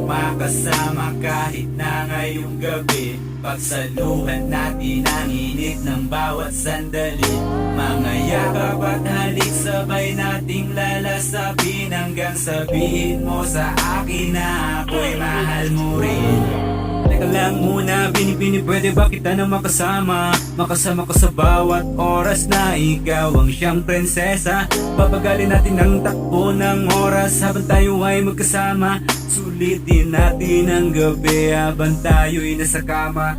bang makasama kahit na ngayong gabi? Pagsaluhan natin ang init ng bawat sandali. Mga yakap at halik sabay nating lalasapin, hanggang sabihin mo sa akin na ako'y mahal mo rin. Teka lang muna, binibini, pwede ba kita na makasama? Makasama ko sa bawat oras na ikaw ang siyang prinsesa. Papagalin natin ang takbo ng oras habang tayo ay magkasama. Sulitin natin ang gabi habang tayo'y nasa kama.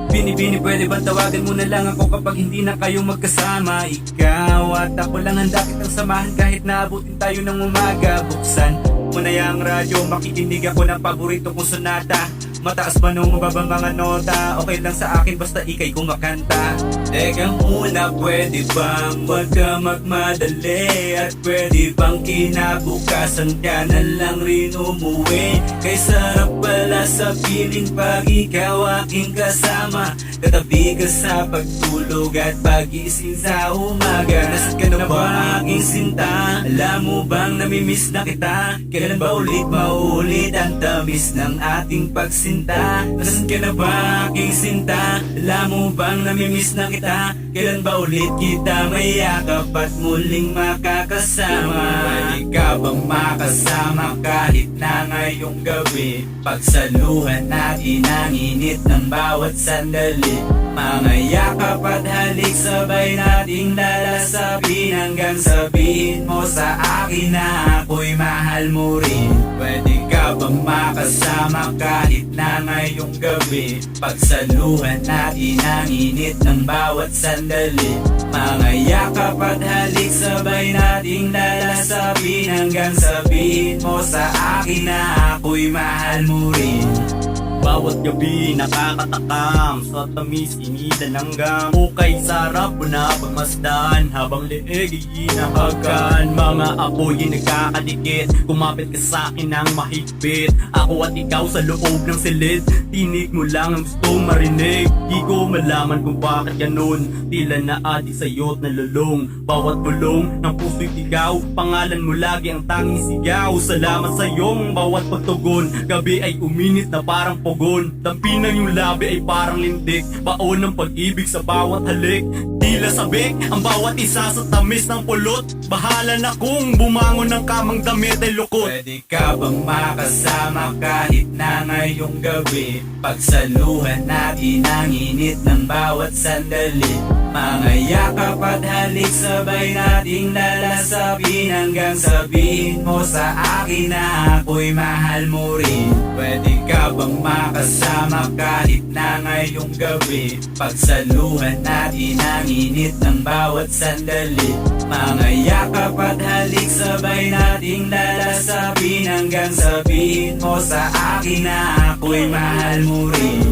Binibini, pwede ba tawagan mo na lang ako kapag hindi na kayo magkasama? Ikaw at ako lang handa kitang samahan kahit naabutin tayo ng umaga. Buksan mo na yung radyo, makikinig ako ng paborito kong sonata. Mataas man o mababang mga nota, okay lang sa akin basta ikay kumakanta. Teka muna, pwede bang wag ka magmadali? At pwede bang kinabukasan ka na lang rin umuwi? Kay sarap pala sa piling pag ikaw aking kasama. Katabi ka sa pagtulog at pagising sa umaga. Nasaan ka na ba aking sinta? Alam mo bang namimiss na kita? Kailan ba ulit maulit ang tamis ng ating pagsinta? Nasaan ka na ba aking sinta? Alam mo bang namimiss na kita? Kailan ba ulit kita mayakap at muling makakasama? Pwede ka bang makasama kahit na ngayong gabi? Pagsaluhan natin ang init ng bawat sandali. Mga yakap at halik sabay nating lalasapin, hanggang sabihin mo sa akin na ako'y mahal mo rin. Pwede ka bang makasama kahit na ngayong gabi? Pagsaluhan natin ang init ng bawat sandali. Mga yakap at halik sabay nating lalasapin, hanggang sabihin mo sa akin na ako'y mahal mo rin. Bawat gabi nakakatakam sa tamis initan hanggang ukay sarap mo na pagmasdan habang leeg inahagan. Mga apoy nagkakadikit, kumapit ka sa akin ng mahigpit. Ako at ikaw sa loob ng silid, tinig mo lang ang gusto marinig. Di ko malaman kung bakit ganun, tila na adik sa'yo't nalulong. Bawat bulong ng puso'y tigaw, pangalan mo lagi ang tanging sigaw. Salamat sa'yong bawat pagtugon, gabi ay uminit na parang pogon. Dampi ng iyong labi ay parang lintik, baon ng pag-ibig sa bawat halik. Tila sabik ang bawat isa sa tamis ng pulot. Bahala na kung bumangon ng kamang damit ay lukot. Pwede ka bang makasama kahit na ngayong gabi? Pagsaluhan natin ang init ng bawat sandali. Mga yakap at halik sabay nating lalasapin, hanggang sabihin mo sa akin na ako'y mahal mo rin. Pwede ka bang makasama kahit na ngayong gabi? Pagsaluhan natin ang init ng bawat sandali. Mga yakap at halik sabay nating lalasapin, hanggang sabihin mo sa akin na ako'y mahal mo rin.